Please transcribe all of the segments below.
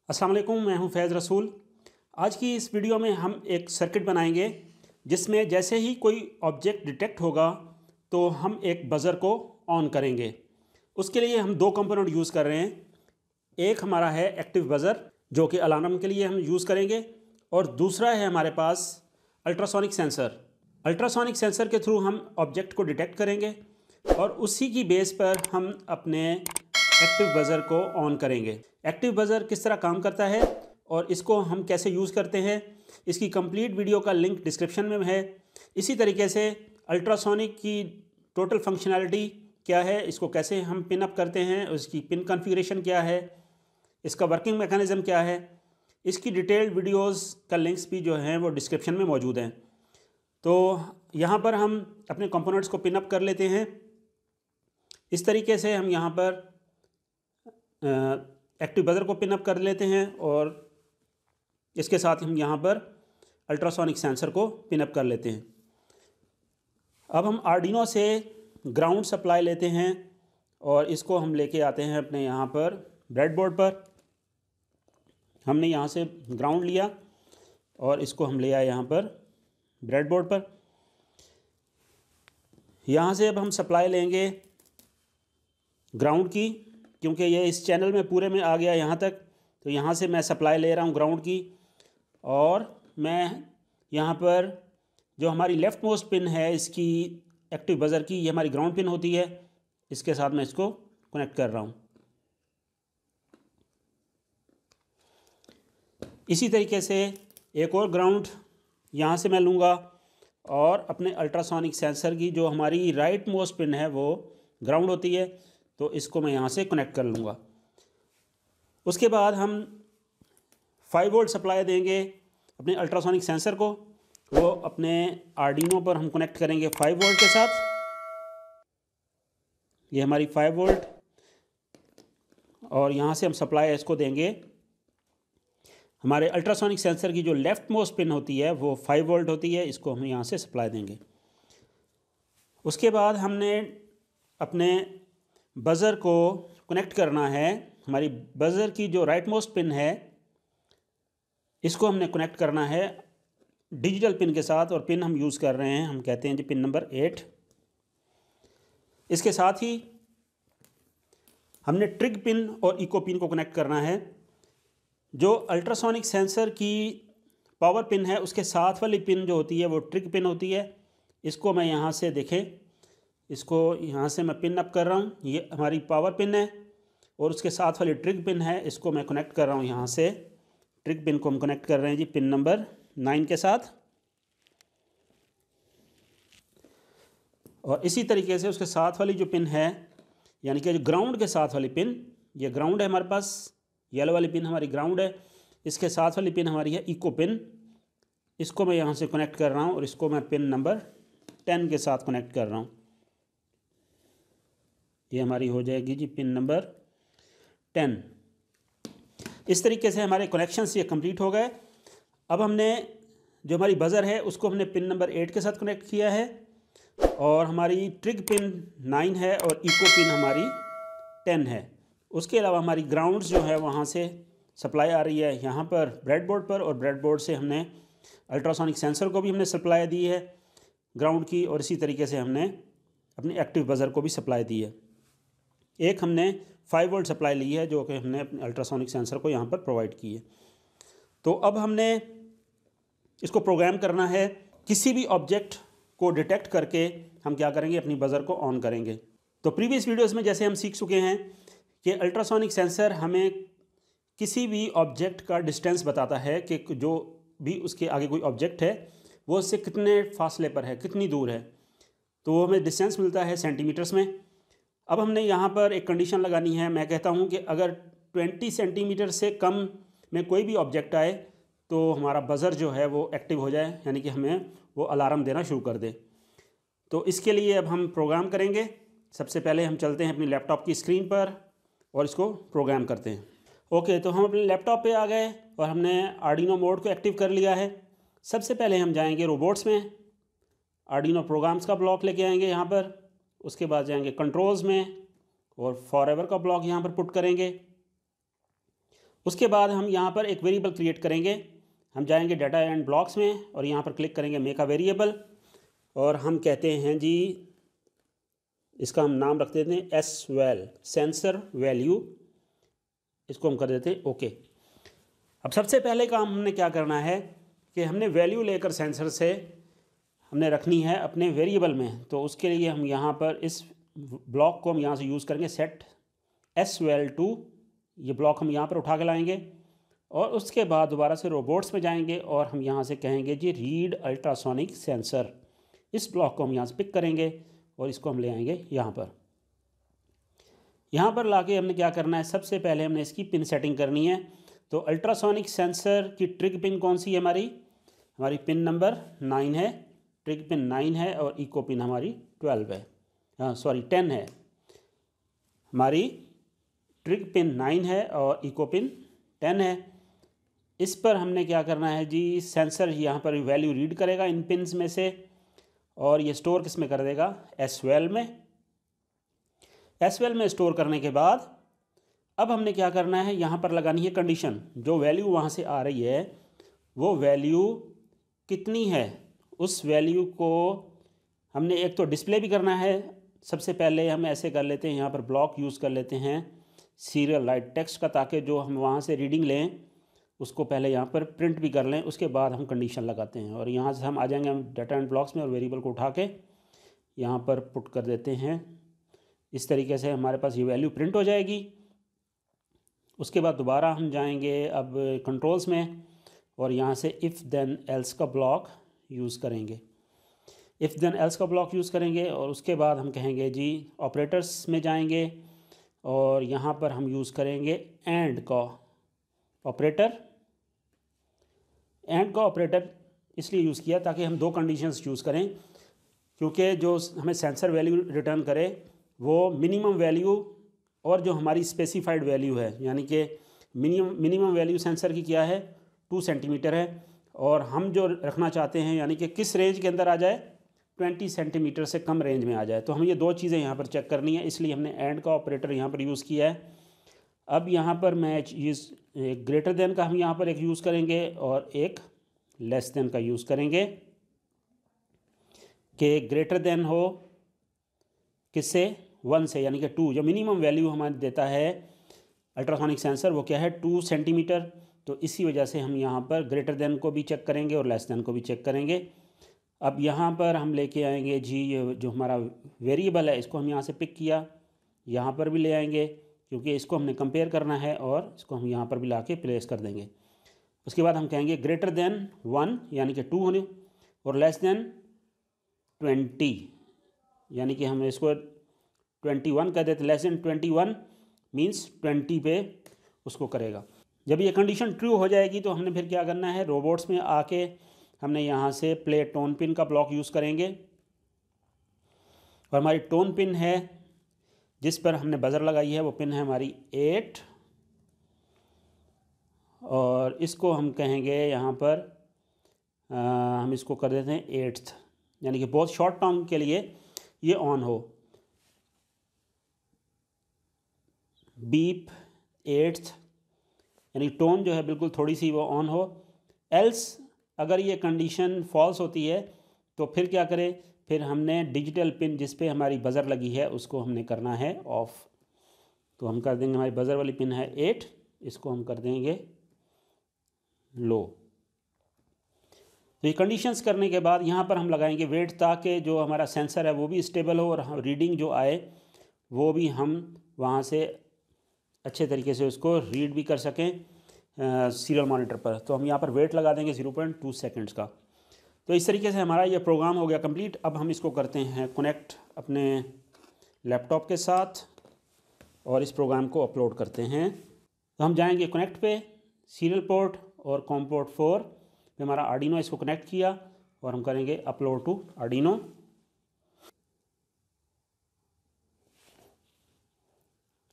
अस्सलाम वालेकुम, मैं हूं फैज़ रसूल। आज की इस वीडियो में हम एक सर्किट बनाएंगे जिसमें जैसे ही कोई ऑब्जेक्ट डिटेक्ट होगा तो हम एक बज़र को ऑन करेंगे। उसके लिए हम दो कंपोनेंट यूज़ कर रहे हैं। एक हमारा है एक्टिव बज़र जो कि अलार्म के लिए हम यूज़ करेंगे, और दूसरा है हमारे पास अल्ट्रासोनिक सेंसर। अल्ट्रासोनिक सेंसर के थ्रू हम ऑब्जेक्ट को डिटेक्ट करेंगे और उसी की बेस पर हम अपने एक्टिव बज़र को ऑन करेंगे। एक्टिव बज़र किस तरह काम करता है और इसको हम कैसे यूज़ करते हैं, इसकी कंप्लीट वीडियो का लिंक डिस्क्रिप्शन में है। इसी तरीके से अल्ट्रासोनिक की टोटल फंक्शनैलिटी क्या है, इसको कैसे हम पिन अप करते हैं, उसकी पिन कॉन्फ़िगरेशन क्या है, इसका वर्किंग मैकेनिज़्म क्या है, इसकी डिटेल्ड वीडियोस का लिंक्स भी जो हैं वो डिस्क्रिप्शन में मौजूद हैं। तो यहाँ पर हम अपने कंपोनेंट्स को पिन अप कर लेते हैं। इस तरीके से हम यहाँ पर एक्टिव बज़र को पिन अप कर लेते हैं और इसके साथ हम यहाँ पर अल्ट्रासोनिक सेंसर को पिन अप कर लेते हैं। अब हम आर्डिनो से ग्राउंड सप्लाई लेते हैं और इसको हम लेके आते हैं अपने यहाँ पर ब्रेडबोर्ड पर। हमने यहाँ से ग्राउंड लिया और इसको हम ले आए यहाँ पर ब्रेडबोर्ड पर। यहाँ से अब हम सप्लाई लेंगे ग्राउंड की, क्योंकि ये इस चैनल में पूरे में आ गया यहाँ तक, तो यहाँ से मैं सप्लाई ले रहा हूँ ग्राउंड की। और मैं यहाँ पर जो हमारी लेफ़्ट मोस्ट पिन है इसकी एक्टिव बज़र की, ये हमारी ग्राउंड पिन होती है, इसके साथ मैं इसको कनेक्ट कर रहा हूँ। इसी तरीके से एक और ग्राउंड यहाँ से मैं लूँगा और अपने अल्ट्रासोनिक सेंसर की जो हमारी राइट मोस्ट पिन है वो ग्राउंड होती है, तो इसको मैं यहाँ से कनेक्ट कर लूँगा। उसके बाद हम 5 वोल्ट सप्लाई देंगे अपने अल्ट्रासोनिक सेंसर को, वो अपने आर्डिनो पर हम कनेक्ट करेंगे 5 वोल्ट के साथ। ये हमारी 5 वोल्ट, और यहाँ से हम सप्लाई इसको देंगे। हमारे अल्ट्रासोनिक सेंसर की जो लेफ़्ट मोस्ट पिन होती है वो 5 वोल्ट होती है, इसको हम यहाँ से सप्लाई देंगे। उसके बाद हमने अपने बज़र को कनेक्ट करना है। हमारी बज़र की जो राइट मोस्ट पिन है इसको हमने कनेक्ट करना है डिजिटल पिन के साथ, और पिन हम यूज़ कर रहे हैं, हम कहते हैं जी पिन नंबर 8। इसके साथ ही हमने ट्रिग पिन और इको पिन को कनेक्ट करना है। जो अल्ट्रासोनिक सेंसर की पावर पिन है उसके साथ वाली पिन जो होती है वो ट्रिग पिन होती है। इसको मैं यहाँ से देखें, इसको यहाँ से मैं पिन अप कर रहा हूँ, ये हमारी पावर पिन है, और उसके साथ वाली ट्रिग पिन है, इसको मैं कनेक्ट कर रहा हूँ। यहाँ से ट्रिग पिन को हम कनेक्ट कर रहे हैं जी पिन नंबर 9 के साथ। और इसी तरीके से उसके साथ वाली जो पिन है, यानी कि जो ग्राउंड के साथ वाली पिन, ये ग्राउंड है हमारे पास, येलो वाली पिन हमारी ग्राउंड है, इसके साथ वाली पिन हमारी है इको पिन। इसको मैं यहाँ से कनेक्ट कर रहा हूँ और इसको मैं पिन नंबर 10 के साथ कनेक्ट कर रहा हूँ। ये हमारी हो जाएगी जी पिन नंबर 10। इस तरीके से हमारे कनेक्शंस ये कंप्लीट हो गए। अब हमने जो हमारी बज़र है उसको हमने पिन नंबर 8 के साथ कनेक्ट किया है, और हमारी ट्रिग पिन 9 है और इको पिन हमारी 10 है। उसके अलावा हमारी ग्राउंड्स जो है वहाँ से सप्लाई आ रही है यहाँ पर ब्रेडबोर्ड पर, और ब्रेडबोर्ड से हमने अल्ट्रासोनिक सेंसर को भी हमने सप्लाई दी है ग्राउंड की, और इसी तरीके से हमने अपनी एक्टिव बज़र को भी सप्लाई दी है। एक हमने 5 वोल्ट सप्लाई ली है जो कि हमने अपने अल्ट्रासोनिक सेंसर को यहाँ पर प्रोवाइड की है। तो अब हमने इसको प्रोग्राम करना है। किसी भी ऑब्जेक्ट को डिटेक्ट करके हम क्या करेंगे, अपनी बज़र को ऑन करेंगे। तो प्रीवियस वीडियोस में जैसे हम सीख चुके हैं कि अल्ट्रासोनिक सेंसर हमें किसी भी ऑब्जेक्ट का डिस्टेंस बताता है कि जो भी उसके आगे कोई ऑब्जेक्ट है वो उससे कितने फासले पर है, कितनी दूर है। तो वो हमें डिस्टेंस मिलता है सेंटीमीटर्स में। अब हमने यहाँ पर एक कंडीशन लगानी है। मैं कहता हूँ कि अगर 20 सेंटीमीटर से कम में कोई भी ऑब्जेक्ट आए तो हमारा बज़र जो है वो एक्टिव हो जाए, यानी कि हमें वो अलार्म देना शुरू कर दे। तो इसके लिए अब हम प्रोग्राम करेंगे। सबसे पहले हम चलते हैं अपनी लैपटॉप की स्क्रीन पर और इसको प्रोग्राम करते हैं। ओके, तो हम अपने लैपटॉप पे आ गए और हमने आर्डिनो मोड को एक्टिव कर लिया है। सबसे पहले हम जाएंगे रोबोट्स में, आर्डिनो प्रोग्राम्स का ब्लॉक लेके आएंगे यहाँ पर। उसके बाद जाएंगे कंट्रोल्स में और फॉरएवर का ब्लॉक यहाँ पर पुट करेंगे। उसके बाद हम यहाँ पर एक वेरिएबल क्रिएट करेंगे। हम जाएंगे डाटा एंड ब्लॉक्स में और यहाँ पर क्लिक करेंगे मेक अ वेरिएबल, और हम कहते हैं जी इसका हम नाम रख देते हैं एसवेल सेंसर वैल्यू, इसको हम कर देते हैं ओके। अब सबसे पहले काम हमने क्या करना है कि हमने वैल्यू लेकर सेंसर से हमने रखनी है अपने वेरिएबल में। तो उसके लिए हम यहाँ पर इस ब्लॉक को हम यहाँ से यूज़ करेंगे सेट एसवेल टू, ये ब्लॉक हम यहाँ पर उठा के लाएंगे और उसके बाद दोबारा से रोबोट्स में जाएंगे और हम यहाँ से कहेंगे जी रीड अल्ट्रासोनिक सेंसर। इस ब्लॉक को हम यहाँ से पिक करेंगे और इसको हम ले आएंगे यहाँ पर। यहाँ पर लाके हमने क्या करना है, सबसे पहले हमने इसकी पिन सेटिंग करनी है। तो अल्ट्रासोनिक सेंसर की ट्रिग पिन कौन सी है हमारी पिन नंबर 9 है, ट्रिग पिन 9 है, और इको पिन हमारी 12 है, 10 है। हमारी ट्रिग पिन 9 है और इको पिन 10 है। इस पर हमने क्या करना है जी, सेंसर यहाँ पर वैल्यू रीड करेगा इन पिन्स में से और ये स्टोर किस में कर देगा, एसवेल में। एसवेल में स्टोर करने के बाद अब हमने क्या करना है, यहाँ पर लगानी है कंडीशन। जो वैल्यू वहाँ से आ रही है वो वैल्यू कितनी है, उस वैल्यू को हमने एक तो डिस्प्ले भी करना है। सबसे पहले हम ऐसे कर लेते हैं, यहाँ पर ब्लॉक यूज़ कर लेते हैं सीरियल लाइट टेक्स्ट का, ताकि जो हम वहाँ से रीडिंग लें उसको पहले यहाँ पर प्रिंट भी कर लें, उसके बाद हम कंडीशन लगाते हैं। और यहाँ से हम आ जाएंगे हम डाटा एंड ब्लॉक्स में और वेरिएबल को उठा के यहाँ पर पुट कर देते हैं। इस तरीके से हमारे पास ये वैल्यू प्रिंट हो जाएगी। उसके बाद दोबारा हम जाएंगे अब कंट्रोल्स में और यहाँ से इफ़ देन एल्स का ब्लॉक यूज़ करेंगे। इफ़ देन एल्स का ब्लॉक यूज़ करेंगे और उसके बाद हम कहेंगे जी ऑपरेटर्स में जाएंगे और यहाँ पर हम यूज़ करेंगे एंड का ऑपरेटर। एंड का ऑपरेटर इसलिए यूज़ किया ताकि हम दो कंडीशंस यूज़ करें, क्योंकि जो हमें सेंसर वैल्यू रिटर्न करे वो मिनिमम वैल्यू और जो हमारी स्पेसिफाइड वैल्यू है, यानी कि मिनिमम वैल्यू सेंसर की क्या है 2 सेंटीमीटर है, और हम जो रखना चाहते हैं यानी कि किस रेंज के अंदर आ जाए 20 सेंटीमीटर से कम रेंज में आ जाए। तो हम ये दो चीज़ें यहाँ पर चेक करनी है, इसलिए हमने एंड का ऑपरेटर यहाँ पर यूज़ किया है। अब यहाँ पर मैं चीज़ ग्रेटर देन का हम यहाँ पर एक यूज़ करेंगे और एक लेस देन का यूज़ करेंगे कि ग्रेटर देन हो किससे 1 से, यानी कि 2। जो मिनिमम वैल्यू हमारे देता है अल्ट्रासोनिक सेंसर वो क्या है 2 सेंटीमीटर। तो इसी वजह से हम यहाँ पर ग्रेटर देन को भी चेक करेंगे और लेस देन को भी चेक करेंगे। अब यहाँ पर हम लेके आएंगे जी ये जो हमारा वेरिएबल है इसको हम यहाँ से पिक किया, यहाँ पर भी ले आएंगे क्योंकि इसको हमने कंपेयर करना है और इसको हम यहाँ पर भी ला के प्लेस कर देंगे। उसके बाद हम कहेंगे ग्रेटर देन 1 यानी कि 2 होने और लेस देन 20 यानी कि हम इसको 21 कर देते। लेस देन 21 मीन्स 20 पे उसको करेगा। जब ये कंडीशन ट्रू हो जाएगी तो हमने फिर क्या करना है, रोबोट्स में आके हमने यहाँ से प्ले टोन पिन का ब्लॉक यूज़ करेंगे और हमारी टोन पिन है जिस पर हमने बज़र लगाई है वो पिन है हमारी 8 और इसको हम कहेंगे यहाँ पर हम इसको कर देते हैं 8th, यानी कि बहुत शॉर्ट टर्म के लिए ये ऑन हो। बीप 8th यानी टोन जो है बिल्कुल थोड़ी सी वो ऑन हो। एल्स अगर ये कंडीशन फॉल्स होती है तो फिर क्या करें, फिर हमने डिजिटल पिन जिस पे हमारी बज़र लगी है उसको हमने करना है ऑफ़। तो हम कर देंगे, हमारी बज़र वाली पिन है 8, इसको हम कर देंगे लो। तो ये कंडीशंस करने के बाद यहाँ पर हम लगाएंगे वेट ताकि जो हमारा सेंसर है वो भी स्टेबल हो और रीडिंग जो आए वो भी हम वहाँ से अच्छे तरीके से उसको रीड भी कर सकें सीरियल मॉनिटर पर। तो हम यहाँ पर वेट लगा देंगे 0.2 सेकंड्स का। तो इस तरीके से हमारा ये प्रोग्राम हो गया कंप्लीट। अब हम इसको करते हैं कनेक्ट अपने लैपटॉप के साथ और इस प्रोग्राम को अपलोड करते हैं। तो हम जाएंगे कनेक्ट पे, सीरियल पोर्ट और कॉम पोर्ट 4 पे हमारा आर्डिनो, इसको कनेक्ट किया और हम करेंगे अपलोड टू आर्डिनो।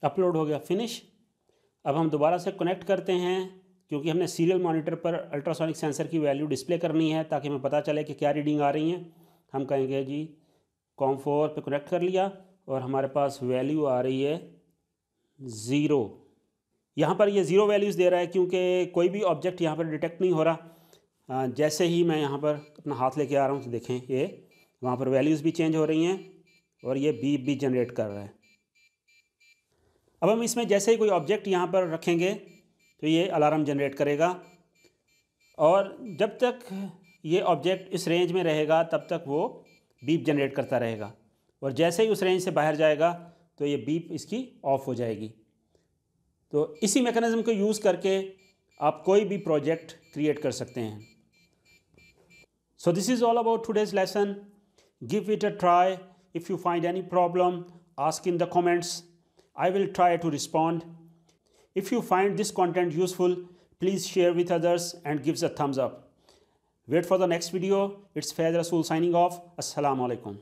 अपलोड हो गया, फिनिश। अब हम दोबारा से कनेक्ट करते हैं क्योंकि हमने सीरियल मॉनिटर पर अल्ट्रासोनिक सेंसर की वैल्यू डिस्प्ले करनी है ताकि हमें पता चले कि क्या रीडिंग आ रही हैं। हम कहेंगे जी कॉम 4 पे कनेक्ट कर लिया और हमारे पास वैल्यू आ रही है 0। यहाँ पर ये ज़ीरो वैल्यूज़ दे रहा है क्योंकि कोई भी ऑब्जेक्ट यहाँ पर डिटेक्ट नहीं हो रहा। जैसे ही मैं यहाँ पर अपना हाथ लेके आ रहा हूँ तो देखें ये वहाँ पर वैल्यूज़ भी चेंज हो रही हैं और ये बीप भी जनरेट कर रहा है। अब हम इसमें जैसे ही कोई ऑब्जेक्ट यहाँ पर रखेंगे तो ये अलार्म जनरेट करेगा और जब तक ये ऑब्जेक्ट इस रेंज में रहेगा तब तक वो बीप जनरेट करता रहेगा और जैसे ही उस रेंज से बाहर जाएगा तो ये बीप इसकी ऑफ हो जाएगी। तो इसी मैकेनिज्म को यूज़ करके आप कोई भी प्रोजेक्ट क्रिएट कर सकते हैं। So this is all about today's lesson. Give it a try. If you find any problem ask in the comments. I will try to respond. If you find this content useful, please share with others and give us a thumbs up. Wait for the next video. It's Faiz Rasool signing off. Assalamu alaikum.